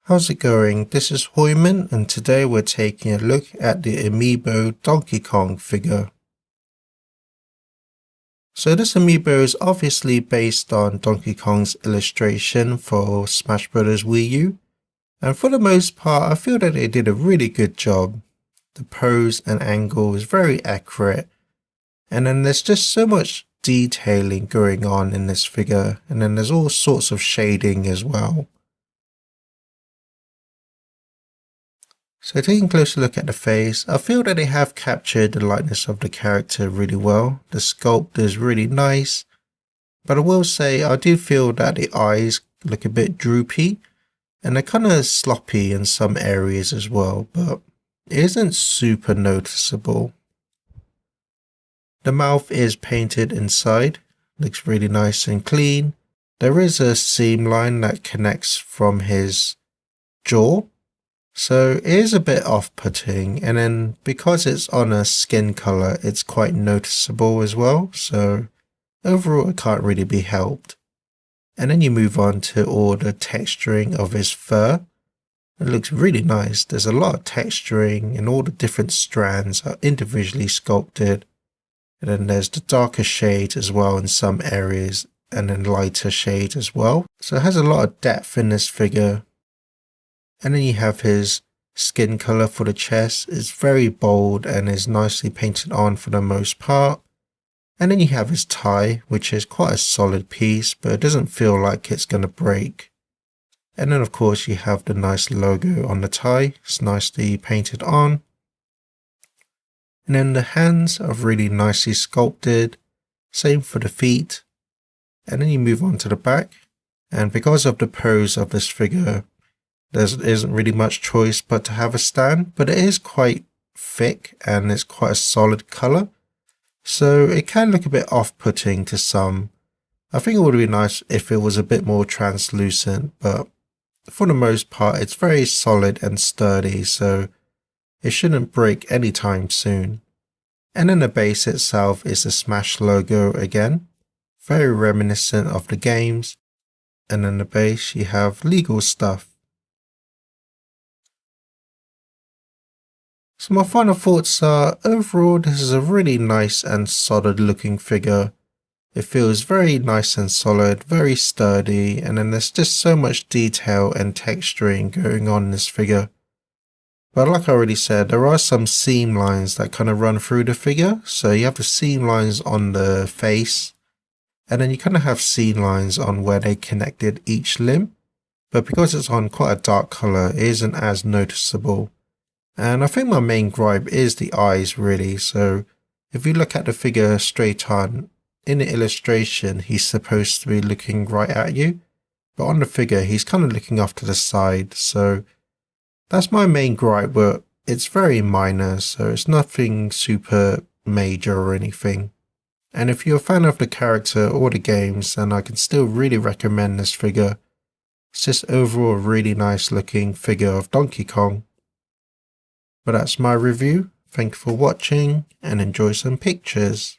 How's it going? This is Hoiman, and today we're taking a look at the Amiibo Donkey Kong figure. So this Amiibo is obviously based on Donkey Kong's illustration for Smash Bros. Wii U, and for the most part I feel that they did a really good job. The pose and angle is very accurate, and then there's just so much detailing going on in this figure, and then there's all sorts of shading as well. So taking a closer look at the face, I feel that they have captured the likeness of the character really well. The sculpt is really nice, but I will say I do feel that the eyes look a bit droopy and they're kind of sloppy in some areas as well, but it isn't super noticeable. The mouth is painted inside, looks really nice and clean. There is a seam line that connects from his jaw. So it is a bit off-putting, and then because it's on a skin color, it's quite noticeable as well. So overall, it can't really be helped. And then you move on to all the texturing of his fur. It looks really nice. There's a lot of texturing, and all the different strands are individually sculpted. And then there's the darker shades as well in some areas, and then lighter shades as well. So it has a lot of depth in this figure. And then you have his skin color for the chest. It's very bold and is nicely painted on for the most part. And then you have his tie, which is quite a solid piece, but it doesn't feel like it's going to break. And then of course you have the nice logo on the tie. It's nicely painted on. And then the hands are really nicely sculpted. Same for the feet. And then you move on to the back. And because of the pose of this figure, there isn't really much choice but to have a stand, but it is quite thick and it's quite a solid color. So it can look a bit off-putting to some. I think it would be nice if it was a bit more translucent, but for the most part it's very solid and sturdy, so it shouldn't break anytime soon. And then the base itself is the Smash logo again, very reminiscent of the games. And then the base you have legal stuff. So my final thoughts are, overall this is a really nice and solid looking figure. It feels very nice and solid, very sturdy, and then there's just so much detail and texturing going on in this figure. But like I already said, there are some seam lines that kind of run through the figure. So you have the seam lines on the face, and then you kind of have seam lines on where they connected each limb. But because it's on quite a dark color, it isn't as noticeable. And I think my main gripe is the eyes really. So if you look at the figure straight on, in the illustration he's supposed to be looking right at you, but on the figure he's kind of looking off to the side. So that's my main gripe, but it's very minor, so it's nothing super major or anything. And if you're a fan of the character or the games, then I can still really recommend this figure. It's just overall a really nice looking figure of Donkey Kong. But that's my review. Thank you for watching and enjoy some pictures.